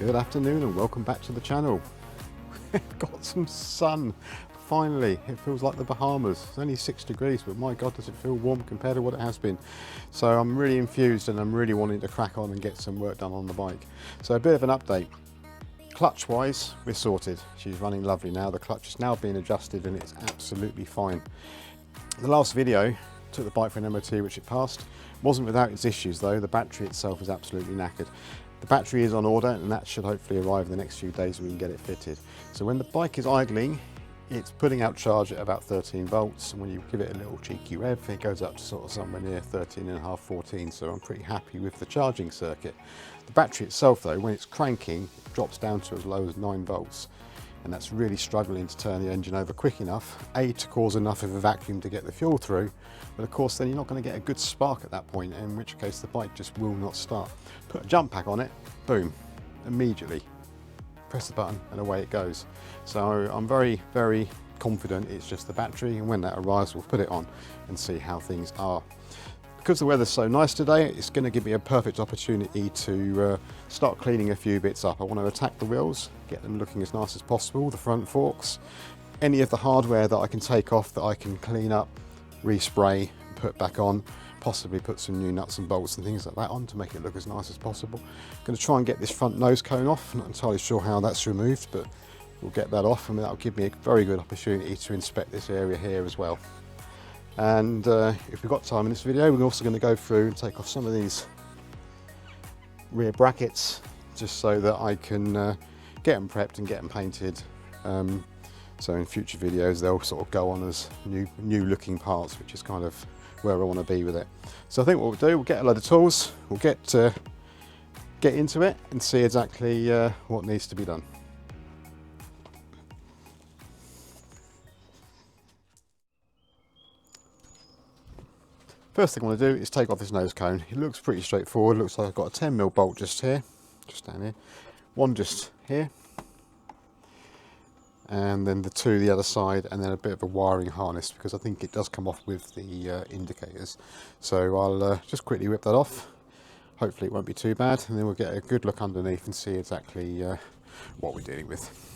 Good afternoon and welcome back to the channel. Got some sun, finally. It feels like the Bahamas. It's only 6 degrees, but my God, does it feel warm compared to what it has been. So I'm really infused and I'm really wanting to crack on and get some work done on the bike. So a bit of an update. Clutch wise, we're sorted. She's running lovely now. The clutch is now being adjusted and it's absolutely fine. The last video, took the bike for an MOT, which it passed. Wasn't without its issues though. The battery itself is absolutely knackered. The battery is on order and that should hopefully arrive in the next few days and we can get it fitted. So when the bike is idling, it's putting out charge at about 13 volts, and when you give it a little cheeky rev, it goes up to sort of somewhere near 13.5, 14, so I'm pretty happy with the charging circuit. The battery itself though, when it's cranking, it drops down to as low as 9 volts, and that's really struggling to turn the engine over quick enough, A, to cause enough of a vacuum to get the fuel through, but of course then you're not going to get a good spark at that point, in which case the bike just will not start. Put a jump pack on it, boom, immediately. Press the button and away it goes. So I'm very, very confident it's just the battery, and when that arrives we'll put it on and see how things are. Because the weather's so nice today, it's going to give me a perfect opportunity to start cleaning a few bits up. I want to attack the wheels, get them looking as nice as possible, the front forks, any of the hardware that I can take off that I can clean up, respray, put back on, possibly put some new nuts and bolts and things like that on to make it look as nice as possible. I'm going to try and get this front nose cone off. Not entirely sure how that's removed, but we'll get that off and that'll give me a very good opportunity to inspect this area here as well. And if we've got time in this video, we're also going to go through and take off some of these rear brackets just so that I can get them prepped and get them painted. So in future videos they'll sort of go on as new looking parts, which is kind of where I want to be with it. So I think what we'll do, we'll get a load of tools, we'll get into it and see exactly what needs to be done. First thing I want to do is take off this nose cone. It looks pretty straightforward. It looks like I've got a 10mm bolt just here, just down here, one just here, and then the two the other side, and then a bit of a wiring harness because I think it does come off with the indicators. So I'll just quickly whip that off. Hopefully it won't be too bad, and then we'll get a good look underneath and see exactly what we're dealing with.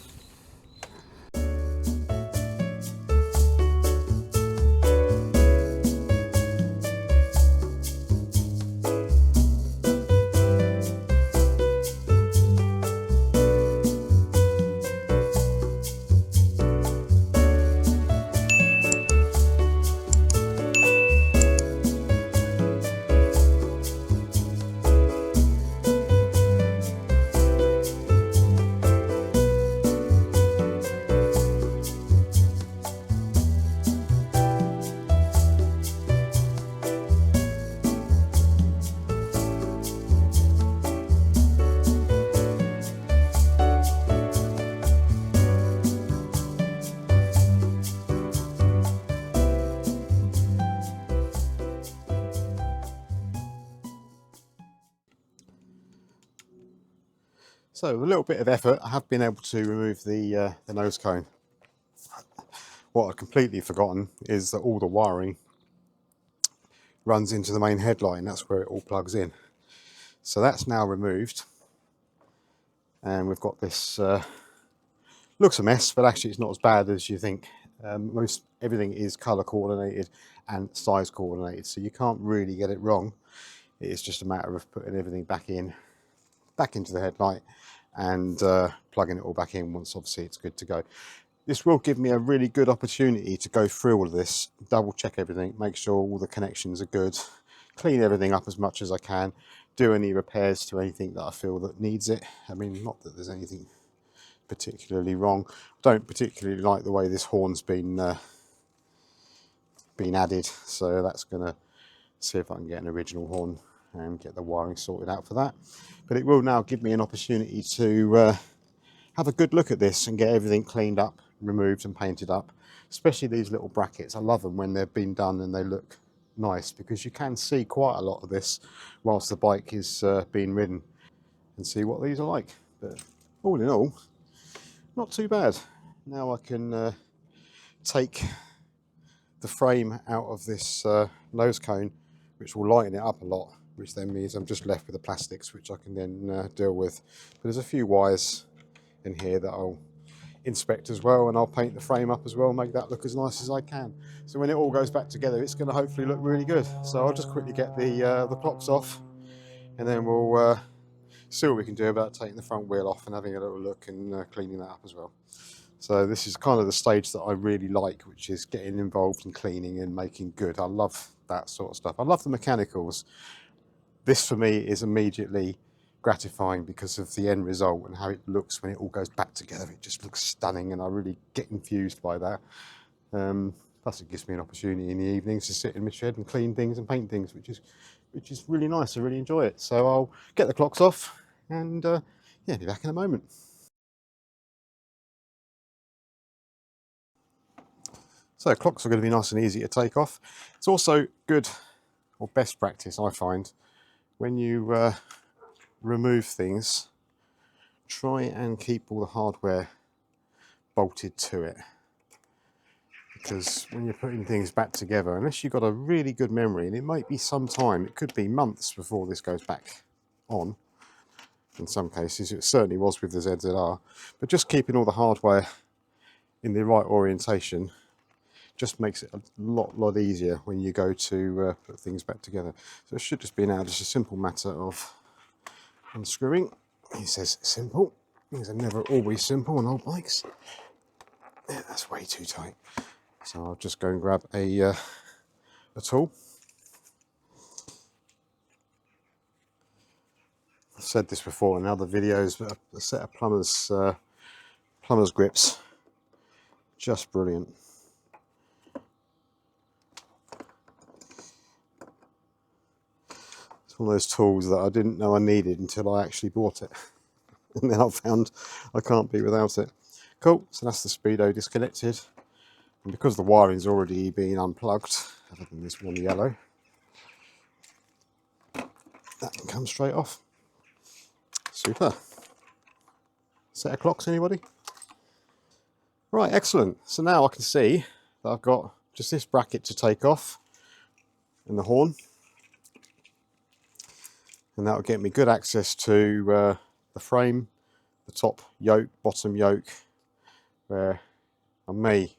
So with a little bit of effort, I have been able to remove the nose cone. What I'd completely forgotten is that all the wiring runs into the main headlight, and that's where it all plugs in. So that's now removed, and we've got this, looks a mess, but actually it's not as bad as you think. Everything is color coordinated and size coordinated, so you can't really get it wrong. It's just a matter of putting everything back into the headlight and plugging it all back in once obviously it's good to go. This will give me a really good opportunity to go through all of this, double check everything, make sure all the connections are good, clean everything up as much as I can, do any repairs to anything that I feel that needs it. I mean, not that there's anything particularly wrong. I don't particularly like the way this horn's been added, so that's gonna see if I can get an original horn and get the wiring sorted out for that. But it will now give me an opportunity to have a good look at this and get everything cleaned up, removed and painted up, especially these little brackets. I love them when they've been done and they look nice, because you can see quite a lot of this whilst the bike is being ridden, and see what these are like. But all in all, not too bad. Now I can take the frame out of this nose cone, which will lighten it up a lot, which then means I'm just left with the plastics, which I can then deal with. But there's a few wires in here that I'll inspect as well, and I'll paint the frame up as well, make that look as nice as I can. So when it all goes back together, it's going to hopefully look really good. So I'll just quickly get the clocks off, and then we'll see what we can do about taking the front wheel off and having a little look and cleaning that up as well. So this is kind of the stage that I really like, which is getting involved in cleaning and making good. I love that sort of stuff. I love the mechanicals. This for me is immediately gratifying because of the end result and how it looks when it all goes back together. It just looks stunning, and I really get infused by that. Plus it gives me an opportunity in the evenings to sit in my shed and clean things and paint things, which is really nice. I really enjoy it. So I'll get the clocks off and yeah, be back in a moment. So clocks are going to be nice and easy to take off. It's also good, or best practice I find, when you remove things, try and keep all the hardware bolted to it. Because when you're putting things back together, unless you've got a really good memory, and it might be some time, it could be months before this goes back on. In some cases, it certainly was with the ZZR. But just keeping all the hardware in the right orientation just makes it a lot easier when you go to put things back together. So it should just be now just a simple matter of unscrewing. He says simple. Things are never always simple on old bikes. Yeah, that's way too tight. So I'll just go and grab a tool. I've said this before in other videos, but a set of plumber's grips, just brilliant. It's one of those tools that I didn't know I needed until I actually bought it. And then I found I can't be without it. Cool, so that's the speedo disconnected. And because the wiring's already been unplugged, other than this one yellow, that can come straight off. Super. Set of clocks, anybody? Right, excellent. So now I can see that I've got just this bracket to take off and the horn. And that will get me good access to the frame, the top yoke, bottom yoke, where I may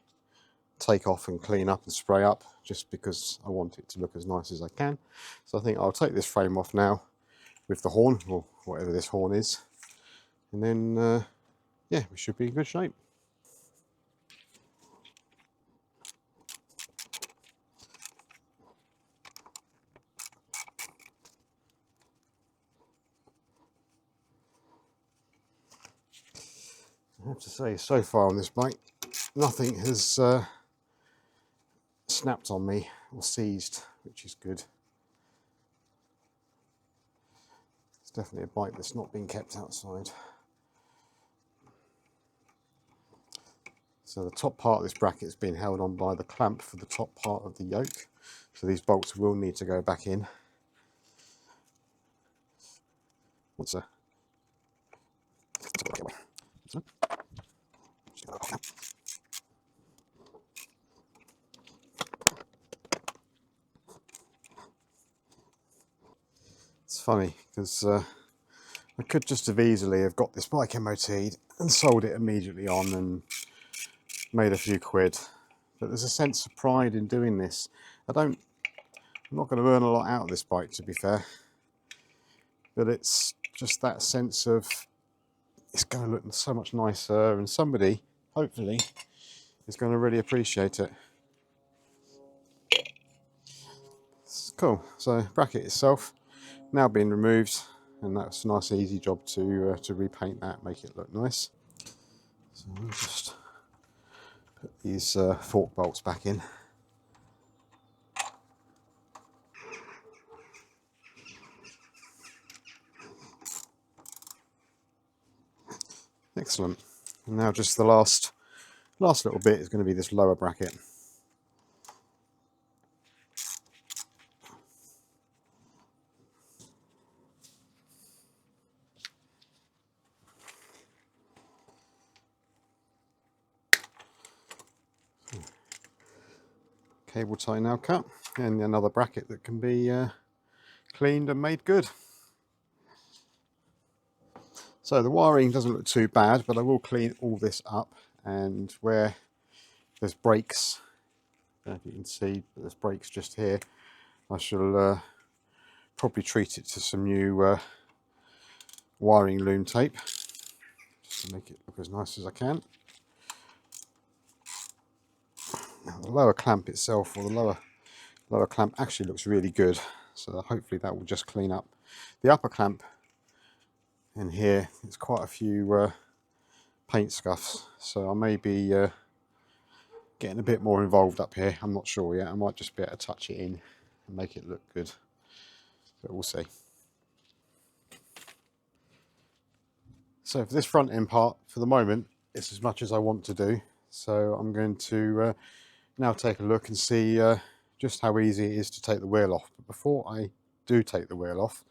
take off and clean up and spray up just because I want it to look as nice as I can. So I think I'll take this frame off now with the horn, or whatever this horn is, and then yeah, we should be in good shape. I have to say, so far on this bike, nothing has snapped on me or seized, which is good. It's definitely a bike that's not been kept outside. So the top part of this bracket is being held on by the clamp for the top part of the yoke. So these bolts will need to go back in. What's that? It's funny because I could just have easily have got this bike MOT'd and sold it immediately on and made a few quid. But there's a sense of pride in doing this. I'm not going to earn a lot out of this bike, to be fair. But it's just that sense of it's going to look so much nicer, and somebody, hopefully, is going to really appreciate it. It's cool. So bracket itself now being removed, and that's a nice easy job to repaint that, make it look nice. So we'll just put these fork bolts back in. Excellent. And now just the last little bit is going to be this lower bracket. Cable tie now cut, and another bracket that can be cleaned and made good. So the wiring doesn't look too bad, but I will clean all this up, and where there's breaks, I don't know if you can see, but there's breaks just here, I shall probably treat it to some new wiring loom tape, just to make it look as nice as I can. Now the lower clamp itself, or the lower clamp actually looks really good, so hopefully that will just clean up. The upper clamp in here, there's quite a few paint scuffs, so I may be getting a bit more involved up here. I'm not sure yet. I might just be able to touch it in and make it look good, but we'll see. So for this front end part, for the moment, it's as much as I want to do. So I'm going to now take a look and see just how easy it is to take the wheel off. But before I do take the wheel off,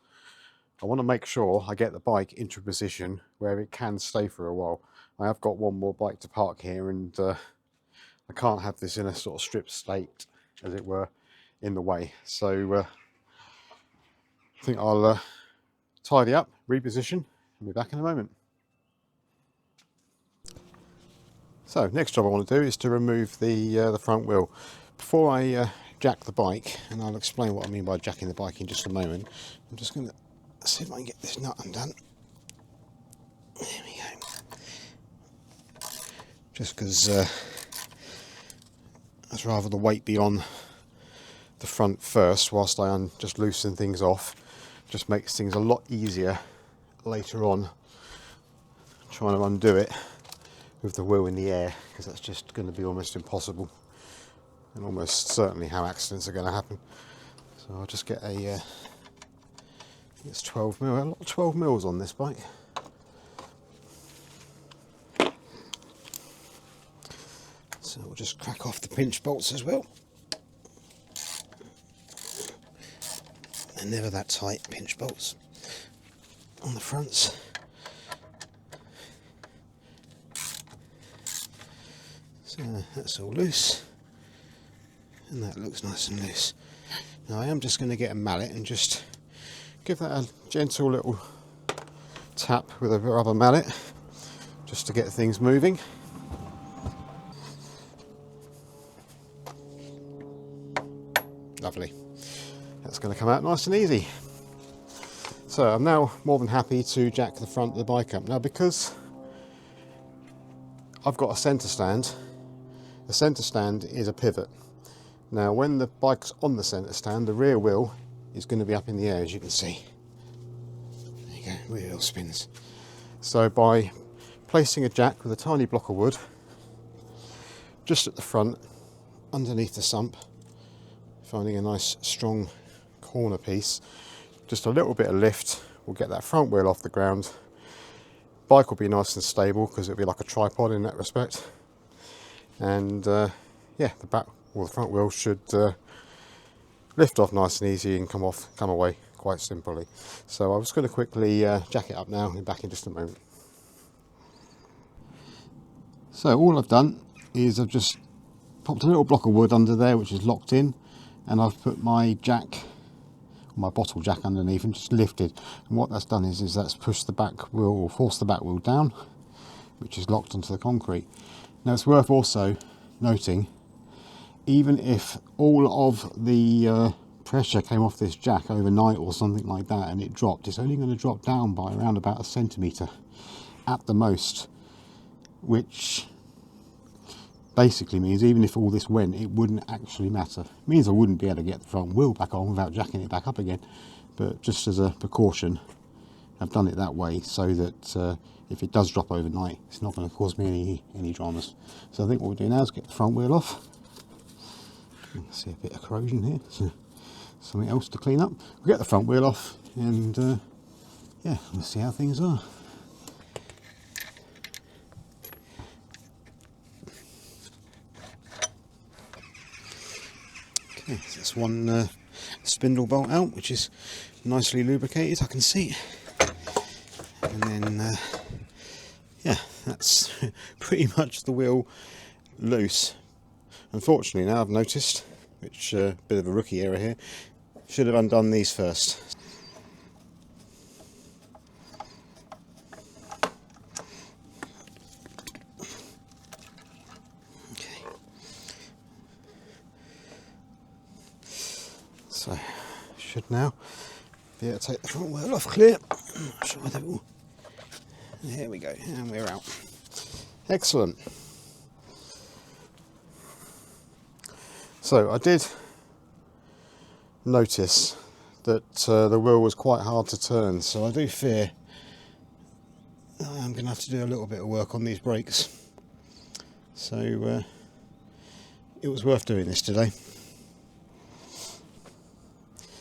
I want to make sure I get the bike into a position where it can stay for a while. I have got one more bike to park here, and I can't have this in a sort of stripped state, as it were, in the way. So I think I'll tidy up, reposition, and be back in a moment. So next job I want to do is to remove the front wheel. Before I jack the bike, and I'll explain what I mean by jacking the bike in just a moment, I'm just going to see if I can get this nut undone. There we go. Just because I'd rather the weight be on the front first whilst I just loosen things off. Just makes things a lot easier later on trying to undo it with the wheel in the air, because that's just going to be almost impossible, and almost certainly how accidents are going to happen. So I'll just get a it's 12 mil, a lot of 12 mils on this bike. So we'll just crack off the pinch bolts as well. They're never that tight, pinch bolts on the fronts. So that's all loose, and that looks nice and loose. Now I am just going to get a mallet and just give that a gentle little tap with a rubber mallet, just to get things moving. Lovely. That's going to come out nice and easy. So I'm now more than happy to jack the front of the bike up. Now, because I've got a centre stand, the centre stand is a pivot. Now when the bike's on the centre stand, the rear wheel is going to be up in the air, as you can see. There you go, rear wheel spins. So by placing a jack with a tiny block of wood just at the front, underneath the sump, finding a nice strong corner piece, just a little bit of lift will get that front wheel off the ground. Bike will be nice and stable because it'll be like a tripod in that respect. And yeah, the back or the front wheel should lift off nice and easy and come away quite simply. So I was going to quickly jack it up now, and be back in just a moment. So all I've done is I've just popped a little block of wood under there which is locked in, and I've put my jack, my bottle jack, underneath and just lifted. And what that's done is that's pushed the back wheel, or forced the back wheel down, which is locked onto the concrete. Now it's worth also noting, even if all of the pressure came off this jack overnight or something like that and it dropped, it's only going to drop down by around about 1 centimetre at the most, which basically means even if all this went, it wouldn't actually matter. It means I wouldn't be able to get the front wheel back on without jacking it back up again, but just as a precaution I've done it that way, so that if it does drop overnight, it's not going to cause me any dramas. So I think what we'll do now is get the front wheel off. See a bit of corrosion here, so something else to clean up. We'll get the front wheel off, and yeah, let's see how things are. Okay, so that's one spindle bolt out, which is nicely lubricated, I can see. And then yeah, that's pretty much the wheel loose. Unfortunately now I've noticed, which bit of a rookie error here, Should have undone these first. Okay. So, should now be able to take the front wheel off clear. I'm sure that will. Here we go, and we're out. Excellent. So I did notice that the wheel was quite hard to turn, so I do fear I'm going to have to do a little bit of work on these brakes. So it was worth doing this today.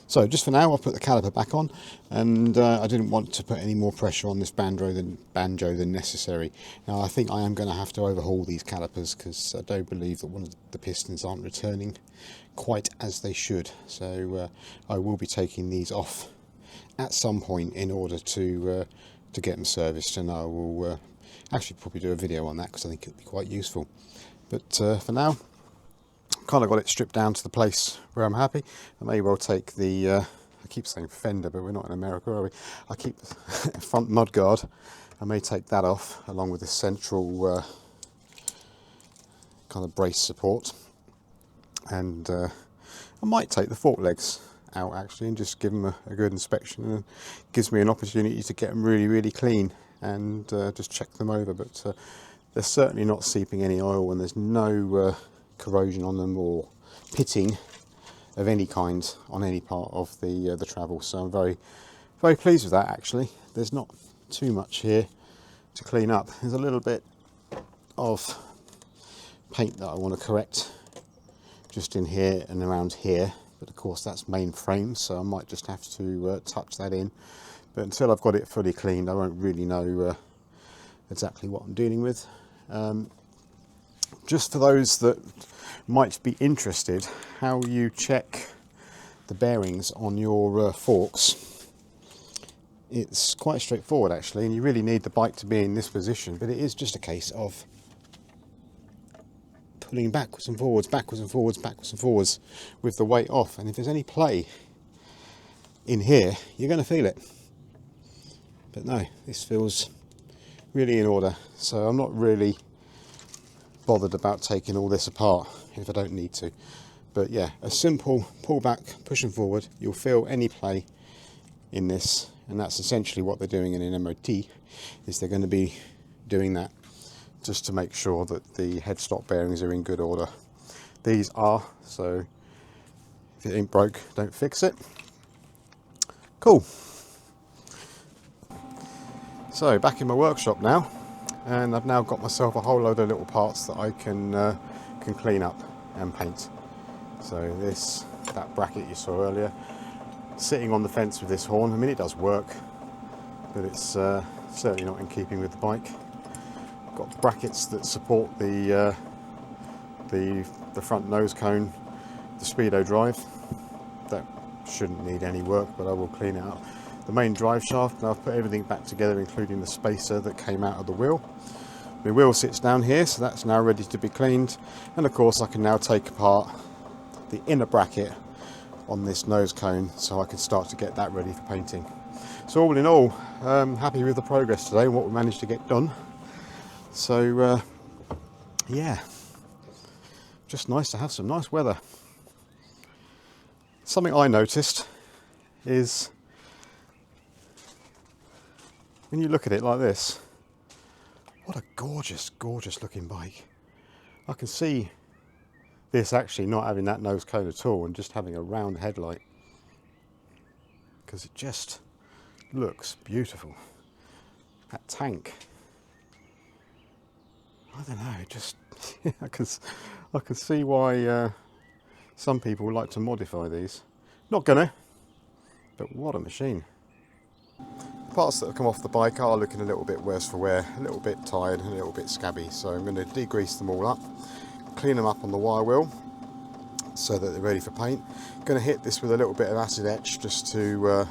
So just for now, I'll put the caliper back on, and I didn't want to put any more pressure on this banjo than necessary. Now I think I am going to have to overhaul these calipers, because I don't believe that one of the pistons aren't returning quite as they should. So I will be taking these off at some point in order to get them serviced, and I will actually probably do a video on that, because I think it'll be quite useful. But for now, kind of got it stripped down to the place where I'm happy. I may well take the I keep saying fender, but we're not in America, are we? I keep the front mudguard. I may take that off along with the central kind of brace support, and I might take the fork legs out actually and just give them a good inspection, and it gives me an opportunity to get them really clean and just check them over. But they're certainly not seeping any oil, and there's no corrosion on them or pitting of any kind on any part of the travel. So I'm very pleased with that actually. There's not too much here to clean up. There's a little bit of paint that I want to correct just in here and around here, but of course that's main frame, so I might just have to touch that in. But until I've got it fully cleaned, I won't really know exactly what I'm dealing with. Just for those that might be interested, how you check the bearings on your forks, it's quite straightforward actually, and you really need the bike to be in this position, but it is just a case of pulling backwards and forwards, backwards and forwards, backwards and forwards with the weight off. And if there's any play in here, you're going to feel it. But no, this feels really in order, so I'm not really bothered about taking all this apart if I don't need to. But yeah, a simple pull back, pushing forward, you'll feel any play in this, and that's essentially what they're doing in an MOT, is they're going to be doing that just to make sure that the headstock bearings are in good order. These are, so if it ain't broke, don't fix it. Cool. So back in my workshop now, and I've now got myself a whole load of little parts that I can clean up and paint. So that bracket you saw earlier, sitting on the fence with this horn, I mean it does work, but it's certainly not in keeping with the bike. Got brackets that support the front nose cone, the speedo drive. That shouldn't need any work, but I will clean it up. The main drive shaft, now I've put everything back together, including the spacer that came out of the wheel. The wheel sits down here, so that's now ready to be cleaned. And of course I can now take apart the inner bracket on this nose cone, so I can start to get that ready for painting. So all in all, happy with the progress today and what we managed to get done. So yeah, just nice to have some nice weather. Something I noticed is when you look at it like this, what a gorgeous looking bike. I can see this actually not having that nose cone at all and just having a round headlight, because it just looks beautiful. That tank, I don't know, it just I can see why some people like to modify these. Not gonna, but what a machine. The parts that have come off the bike are looking a little bit worse for wear, a little bit tired and a little bit scabby, so I'm going to degrease them all up, clean them up on the wire wheel so that they're ready for paint. Going to hit this with a little bit of acid etch just to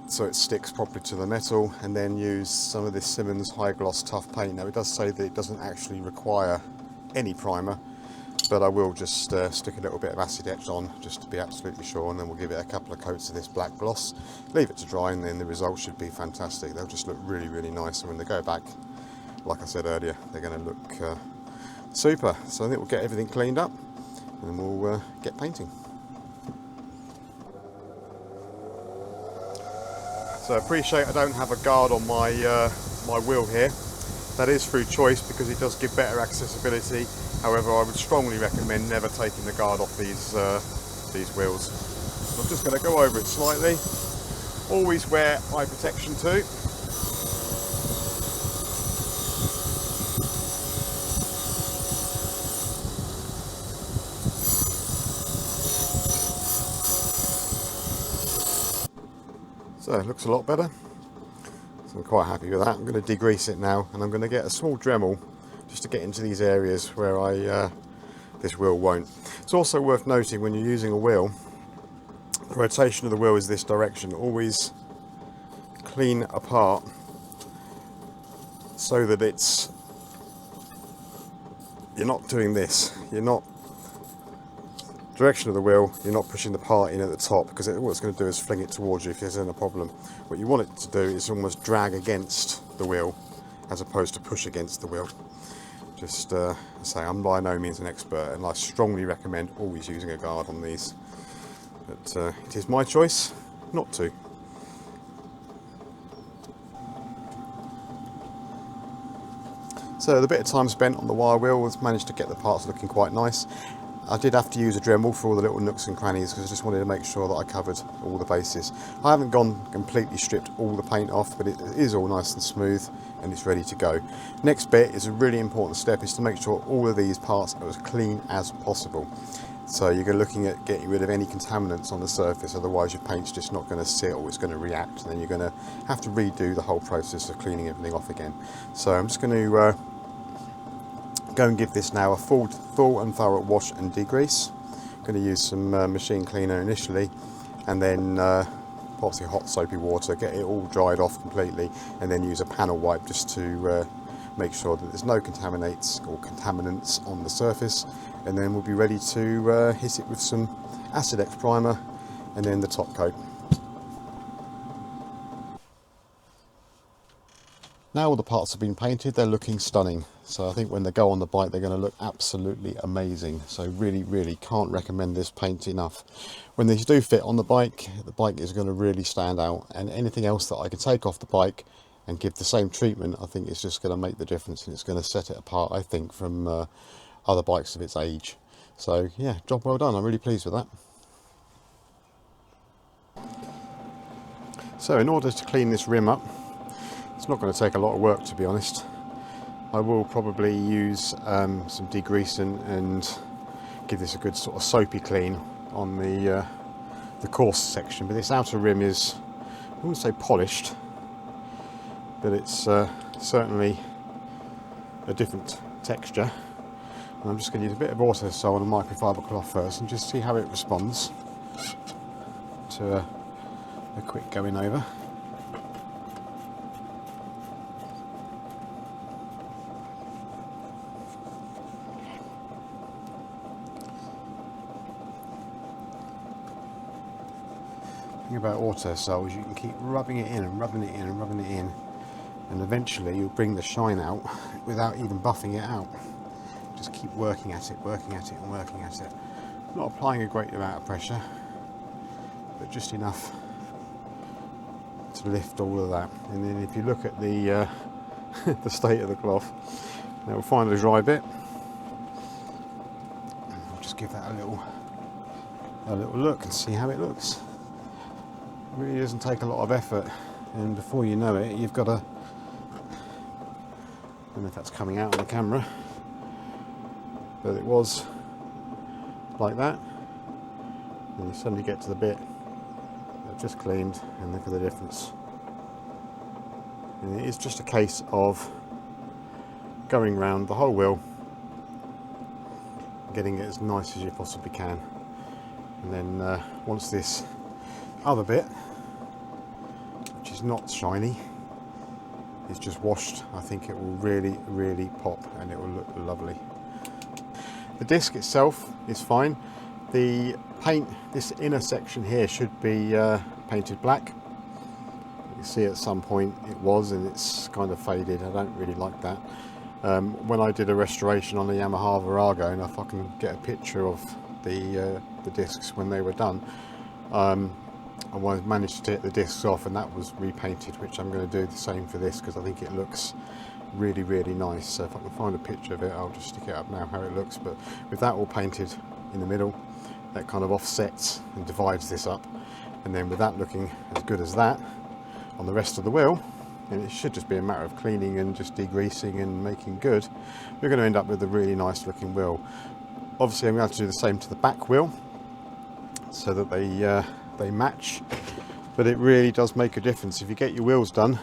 so it sticks properly to the metal, and then use some of this Simmons high gloss tough paint. Now it does say that it doesn't actually require any primer, Instead I will just stick a little bit of acid etch on just to be absolutely sure, and then we'll give it a couple of coats of this black gloss, leave it to dry, and then the results should be fantastic. They'll just look really, really nice, and when they go back, like I said earlier, they're going to look super. So I think we'll get everything cleaned up and we'll get painting. So I appreciate I don't have a guard on my my wheel here. That is through choice because it does give better accessibility. However, I would strongly recommend never taking the guard off these wheels. So I'm just going to go over it slightly. Always wear eye protection too. So it looks a lot better. So I'm quite happy with that. I'm going to degrease it now, and I'm going to get a small Dremel just to get into these areas where this wheel won't. It's also worth noting when you're using a wheel, the rotation of the wheel is this direction. Always clean apart so that you're not doing this. You're not direction of the wheel, you're not pushing the part in at the top, because what it's going to do is fling it towards you if there's any problem. What you want it to do is almost drag against the wheel as opposed to push against the wheel. Just say, I'm by no means an expert, and I strongly recommend always using a guard on these, but it is my choice not to. So the bit of time spent on the wire wheel has managed to get the parts looking quite nice. I did have to use a Dremel for all the little nooks and crannies because I just wanted to make sure that I covered all the bases. I haven't gone completely stripped all the paint off, but it is all nice and smooth and it's ready to go. Next bit is a really important step, is to make sure all of these parts are as clean as possible. So you're looking at getting rid of any contaminants on the surface, otherwise your paint's just not going to sit, or it's going to react, and then you're going to have to redo the whole process of cleaning everything off again. So I'm just going to go and give this now a full and thorough wash and degrease. I'm going to use some machine cleaner initially, and then obviously hot soapy water, get it all dried off completely, and then use a panel wipe just to make sure that there's no contaminants on the surface, and then we'll be ready to hit it with some acid etch primer and then the top coat. Now all the parts have been painted, they're looking stunning. So I think when they go on the bike, they're going to look absolutely amazing. So really, really can't recommend this paint enough. When these do fit on the bike is going to really stand out. And anything else that I can take off the bike and give the same treatment, I think it's just going to make the difference, and it's going to set it apart, I think, from other bikes of its age. So yeah, job well done. I'm really pleased with that. So in order to clean this rim up, it's not going to take a lot of work, to be honest. I will probably use some degreasing and give this a good sort of soapy clean on the coarse section. But this outer rim is, I wouldn't say polished, but it's certainly a different texture. And I'm just going to use a bit of autosol on a microfiber cloth first and just see how it responds to a quick going over. About autosol is you can keep rubbing it in and rubbing it in and rubbing it in, and eventually you'll bring the shine out without even buffing it out. Just keep working at it and working at it. Not applying a great amount of pressure, but just enough to lift all of that. And then if you look at the the state of the cloth, then we'll find a dry bit. I'll just give that a little look and see how it looks. It really doesn't take a lot of effort, and before you know it, you've got a, I don't know if that's coming out on the camera, but it was like that, and you suddenly get to the bit that I've just cleaned, and look at the difference. And it is just a case of going round the whole wheel, getting it as nice as you possibly can, and then once this other bit, which is not shiny, is just washed, I think it will really, really pop and it will look lovely. The disc itself is fine. The paint, this inner section here should be painted black. You can see at some point it was, and it's kind of faded. I don't really like that. When I did a restoration on the Yamaha Virago, and if I can get a picture of the discs when they were done, I managed to take the discs off, and that was repainted, which I'm going to do the same for this because I think it looks really, really nice. So if I can find a picture of it, I'll just stick it up now how it looks. But with that all painted in the middle, that kind of offsets and divides this up, and then with that looking as good as that on the rest of the wheel, and it should just be a matter of cleaning and just degreasing and making good, we're going to end up with a really nice looking wheel. Obviously I'm going to have to do the same to the back wheel so that they match, but it really does make a difference. If you get your wheels done,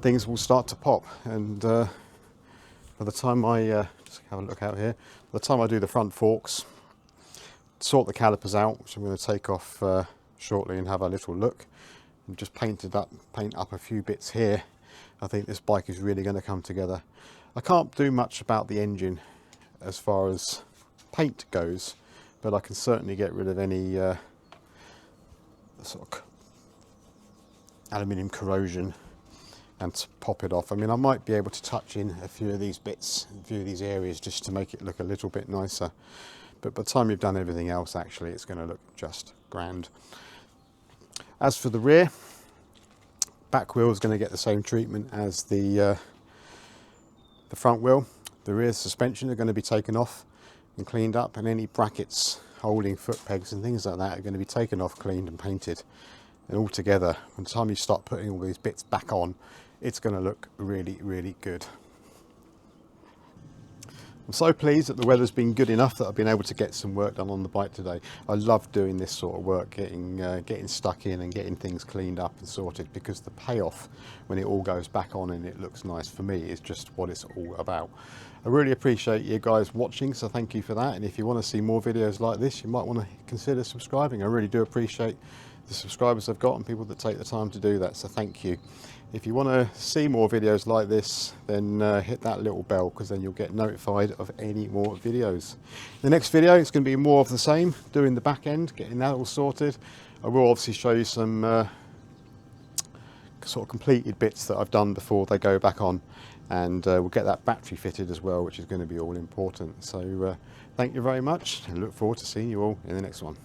things will start to pop, and by the time I just have a look out here, by the time I do the front forks, sort the calipers out, which I'm going to take off shortly and have a little look, and just paint up a few bits here, I think this bike is really going to come together. I can't do much about the engine as far as paint goes, but I can certainly get rid of any sort of aluminium corrosion and pop it off. I mean, I might be able to touch in a few of these bits, a few of these areas, just to make it look a little bit nicer. But by the time you've done everything else, actually, it's going to look just grand. As for the rear, back wheel is going to get the same treatment as the front wheel. The rear suspension are going to be taken off and cleaned up, and any brackets holding foot pegs and things like that are going to be taken off, cleaned and painted. And all together, by the time you start putting all these bits back on, it's going to look really, really good. I'm so pleased that the weather's been good enough that I've been able to get some work done on the bike today. I love doing this sort of work, getting stuck in and getting things cleaned up and sorted, because the payoff when it all goes back on and it looks nice, for me, is just what it's all about. I really appreciate you guys watching, so thank you for that. And if you want to see more videos like this, you might want to consider subscribing. I really do appreciate the subscribers I've got and people that take the time to do that, so thank you. If you want to see more videos like this, then hit that little bell, because then you'll get notified of any more videos. The next video is going to be more of the same, doing the back end, getting that all sorted. I will obviously show you some sort of completed bits that I've done before they go back on, and we'll get that battery fitted as well, which is going to be all important. So thank you very much, and look forward to seeing you all in the next one.